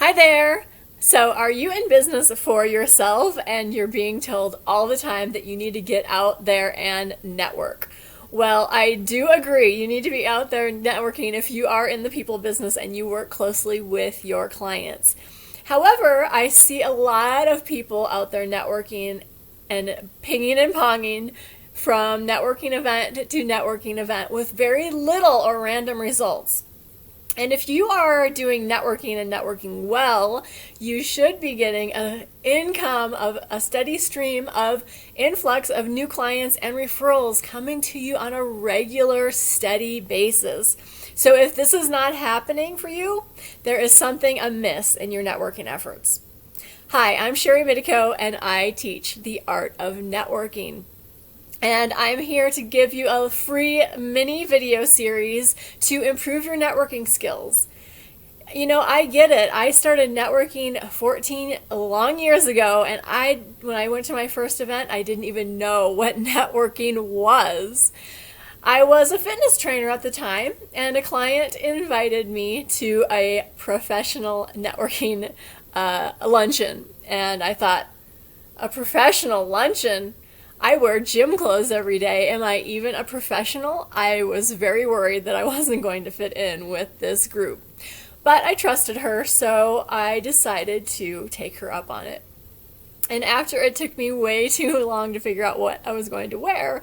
Hi there! So, are you in business for yourself and you're being told all the time that you need to get out there and network? Well, I do agree. You need to be out there networking if you are in the people business and you work closely with your clients. However, I see a lot of people out there networking and pinging and ponging from networking event to networking event with very little or random results. And if you are doing networking and networking well, you should be getting an income of a steady stream of influx of new clients and referrals coming to you on a regular, steady basis. So if this is not happening for you, there is something amiss in your networking efforts. Hi, I'm Sherry Midico, and I teach the art of networking. And I'm here to give you a free mini video series to improve your networking skills. You know, I get it. I started networking 14 long years ago, and when I went to my first event, I didn't even know what networking was. I was a fitness trainer at the time, and a client invited me to a professional networking luncheon. And I thought, a professional luncheon? I wear gym clothes every day. Am I even a professional? I was very worried that I wasn't going to fit in with this group. But I trusted her, so I decided to take her up on it. And after it took me way too long to figure out what I was going to wear,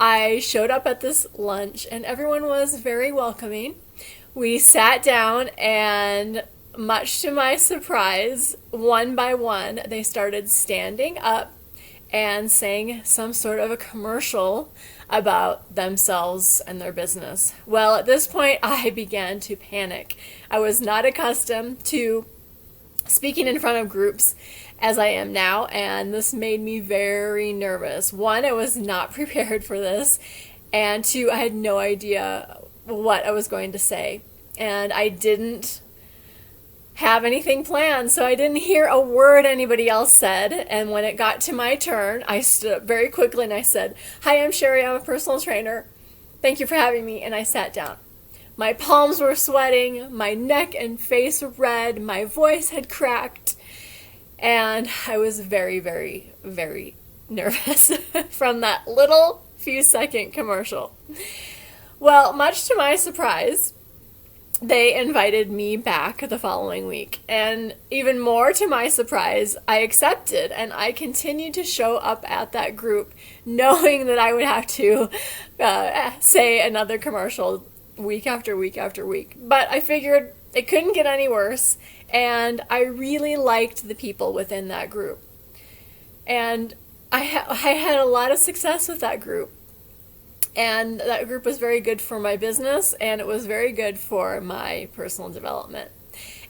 I showed up at this lunch and everyone was very welcoming. We sat down and much to my surprise, one by one, they started standing up and saying some sort of a commercial about themselves and their business. Well, at this point, I began to panic. I was not accustomed to speaking in front of groups as I am now, and this made me very nervous. One, I was not prepared for this, and two, I had no idea what I was going to say. And I didn't have anything planned, so I didn't hear a word anybody else said. And when it got to my turn, I stood up very quickly and I said, "Hi, I'm Sherry, I'm a personal trainer. Thank you for having me," and I sat down. My palms were sweating, my neck and face were red, my voice had cracked, and I was very, very, very nervous from that little few second commercial. Well, much to my surprise, they invited me back the following week. And even more to my surprise, I accepted and I continued to show up at that group knowing that I would have to say another commercial week after week after week. But I figured it couldn't get any worse, and I really liked the people within that group. And I had a lot of success with that group. And that group was very good for my business, and it was very good for my personal development.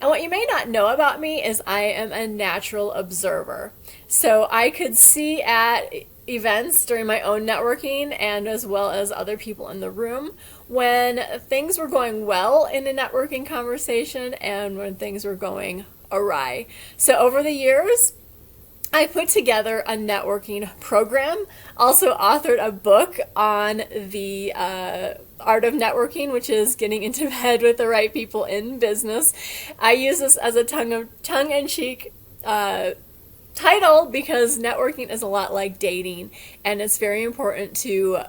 And what you may not know about me is I am a natural observer. So I could see at events during my own networking and as well as other people in the room when things were going well in a networking conversation and when things were going awry. So over the years, I put together a networking program, also authored a book on the art of networking, which is getting into bed with the right people in business. I use this as a tongue-in-cheek title because networking is a lot like dating, and it's very important to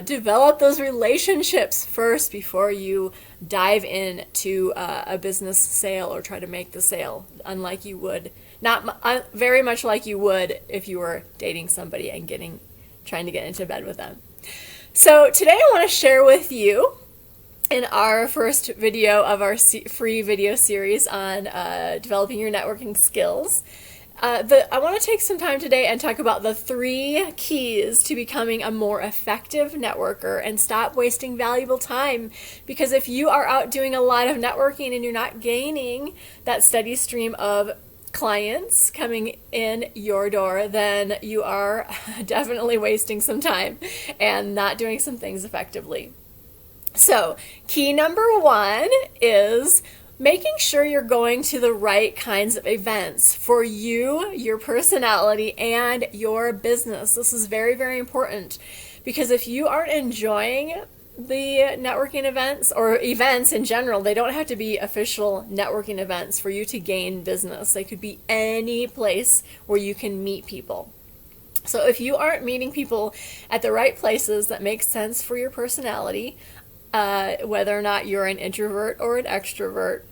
develop those relationships first before you dive into a business sale or try to make the sale, unlike you would. Not very much like you would if you were dating somebody and trying to get into bed with them. So today I want to share with you in our first video of our free video series on developing your networking skills. I want to take some time today and talk about the 3 keys to becoming a more effective networker and stop wasting valuable time. Because if you are out doing a lot of networking and you're not gaining that steady stream of clients coming in your door, then you are definitely wasting some time and not doing some things effectively. So, key number 1 is making sure you're going to the right kinds of events for you, your personality, and your business. This is very, very important because if you aren't enjoying the networking events or events in general. They don't have to be official networking events for you to gain business. They could be any place where you can meet people. So if you aren't meeting people at the right places that make sense for your personality, whether or not you're an introvert or an extrovert,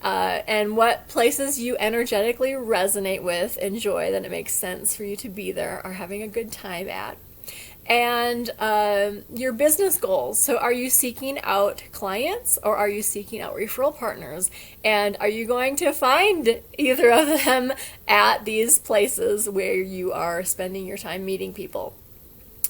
and what places you energetically resonate with, enjoy, then it makes sense for you to be there or having a good time at. And your business goals. So are you seeking out clients or are you seeking out referral partners? And are you going to find either of them at these places where you are spending your time meeting people?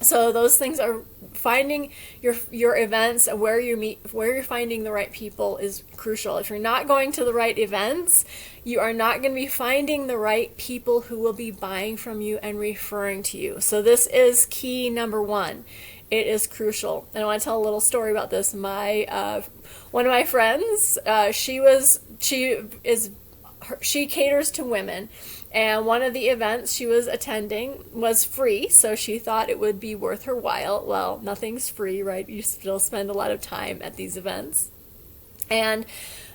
So those things are finding your events, where you're finding the right people is crucial. If you're not going to the right events, you are not going to be finding the right people who will be buying from you and referring to you. So this is key number one. It is crucial. And I want to tell a little story about this. One of my friends, she caters to women. And one of the events she was attending was free, so she thought it would be worth her while. Well, nothing's free, right? You still spend a lot of time at these events. And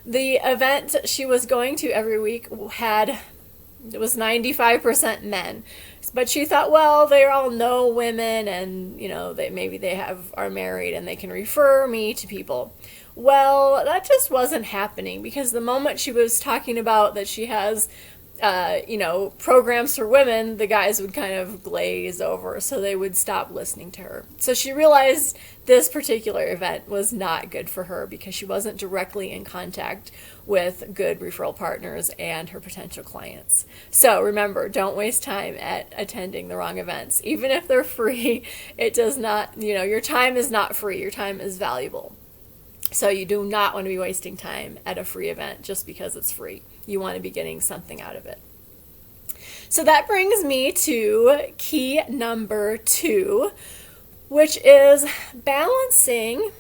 the event she was going to every week it was 95% men. But she thought, well, they all know women and, they are married and they can refer me to people. Well, that just wasn't happening, because the moment she was talking about that she has programs for women, the guys would kind of glaze over, so they would stop listening to her. So she realized this particular event was not good for her because she wasn't directly in contact with good referral partners and her potential clients. So remember, don't waste time at attending the wrong events. Even if they're free, it does not, your time is not free. Your time is valuable. So you do not want to be wasting time at a free event just because it's free. You want to be getting something out of it. So that brings me to key number 2, which is balancing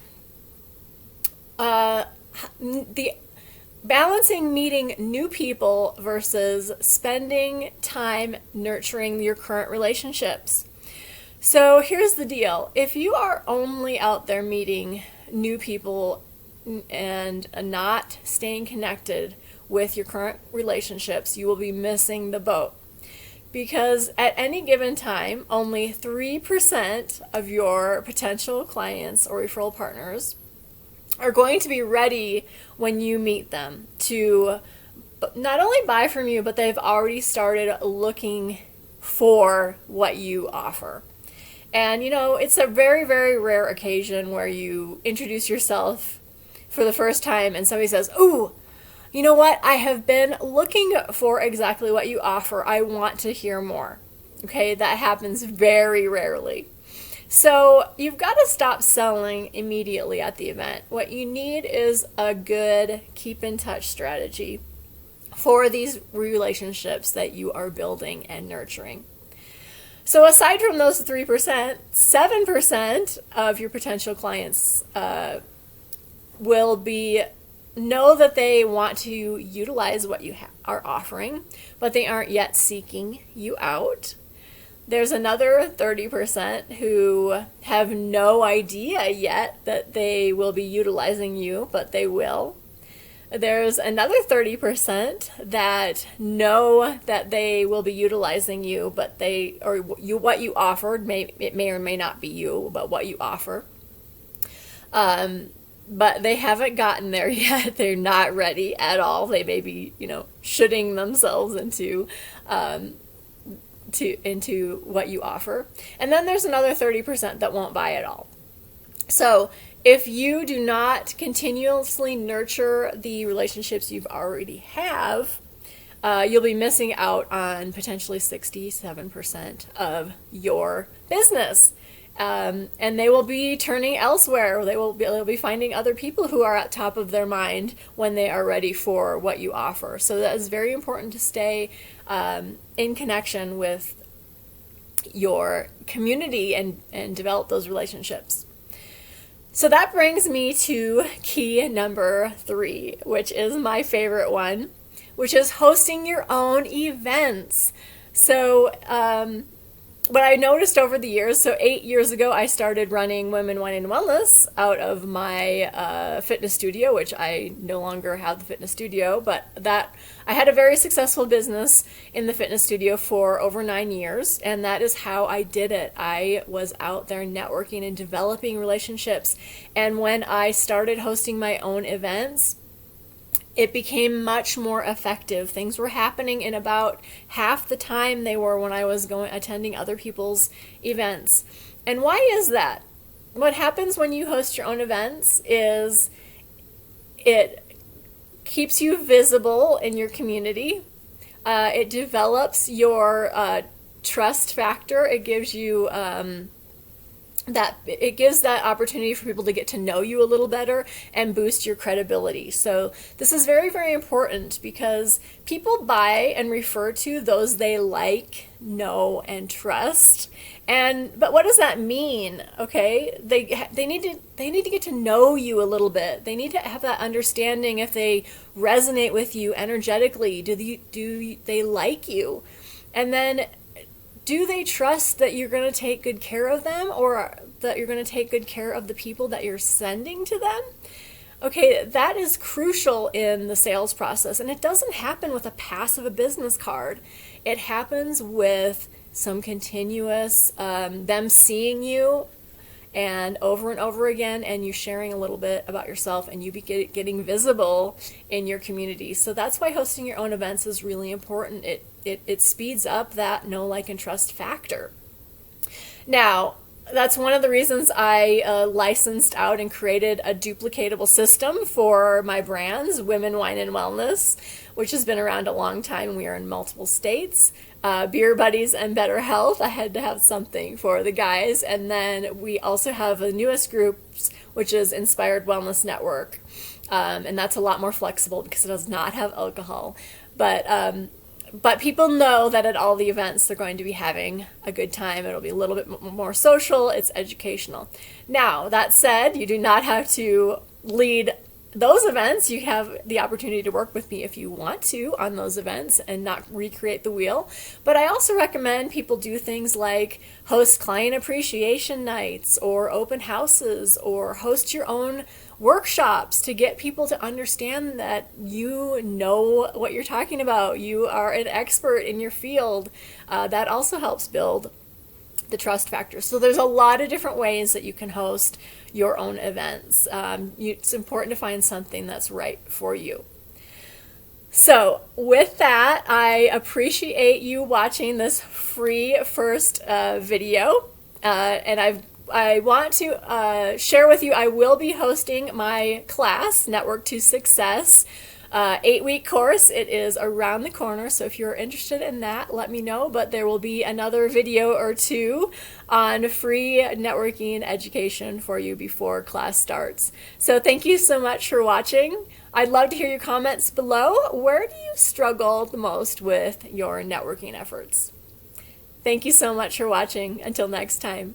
meeting new people versus spending time nurturing your current relationships. So here's the deal. If you are only out there meeting new people and not staying connected with your current relationships, you will be missing the boat. Because at any given time, only 3% of your potential clients or referral partners are going to be ready when you meet them to not only buy from you, but they've already started looking for what you offer. And it's a very, very rare occasion where you introduce yourself for the first time and somebody says, "Ooh, you know what? I have been looking for exactly what you offer. I want to hear more." Okay, that happens very rarely. So you've got to stop selling immediately at the event. What you need is a good keep in touch strategy for these relationships that you are building and nurturing. So aside from those 3%, 7% of your potential clients will know that they want to utilize what you are offering, but they aren't yet seeking you out. There's another 30% who have no idea yet that they will be utilizing you, but they will. There's another 30% that know that they will be utilizing you, but what you offered it may or may not be you, but what you offer. But they haven't gotten there yet. They're not ready at all. They may be, shooting themselves into what you offer. And then there's another 30% that won't buy at all. So if you do not continuously nurture the relationships you've already have, you'll be missing out on potentially 67% of your business. And they will be turning elsewhere. They'll be finding other people who are at top of their mind when they are ready for what you offer. So that is very important to stay in connection with your community and develop those relationships. So that brings me to key number 3, which is my favorite one, which is hosting your own events. So what I noticed over the years, so 8 years ago, I started running Women, Wine, and Wellness out of my fitness studio, which I no longer have the fitness studio, but that I had a very successful business in the fitness studio for over 9 years, and that is how I did it. I was out there networking and developing relationships, and when I started hosting my own events, it became much more effective. Things were happening in about half the time they were when I was attending other people's events. And why is that? What happens when you host your own events is it keeps you visible in your community. It develops your trust factor. It gives you it gives that opportunity for people to get to know you a little better and boost your credibility. So this is very, very important because people buy and refer to those they like, know, and trust. But what does that mean? Okay, they need to get to know you a little bit. They need to have that understanding if they resonate with you energetically. Do they like you? And then, do they trust that you're going to take good care of them, or that you're going to take good care of the people that you're sending to them? Okay, that is crucial in the sales process, and it doesn't happen with a pass of a business card. It happens with some continuous, them seeing you and over again, and you sharing a little bit about yourself, and you getting visible in your community. So that's why hosting your own events is really important. It speeds up that know, like, and trust factor. Now, that's one of the reasons I licensed out and created a duplicatable system for my brands, Women, Wine, and Wellness, which has been around a long time. We are in multiple states. Beer Buddies and Better Health, I had to have something for the guys. And then we also have the newest groups, which is Inspired Wellness Network. And that's a lot more flexible because it does not have alcohol. But people know that at all the events they're going to be having a good time. It'll be a little bit more social. It's educational. Now, that said, you do not have to lead those events. You have the opportunity to work with me if you want to on those events and not recreate the wheel. But I also recommend people do things like host client appreciation nights or open houses or host your own workshops to get people to understand that you know what you're talking about. You are an expert in your field. That also helps build the trust factor. So there's a lot of different ways that you can host your own events. It's important to find something that's right for you. So with that, I appreciate you watching this free first video, and I want to share with you, I will be hosting my class, Network to Success, 8-week course. It is around the corner, so if you're interested in that, let me know. But there will be another video or two on free networking education for you before class starts. So thank you so much for watching. I'd love to hear your comments below. Where do you struggle the most with your networking efforts? Thank you so much for watching. Until next time.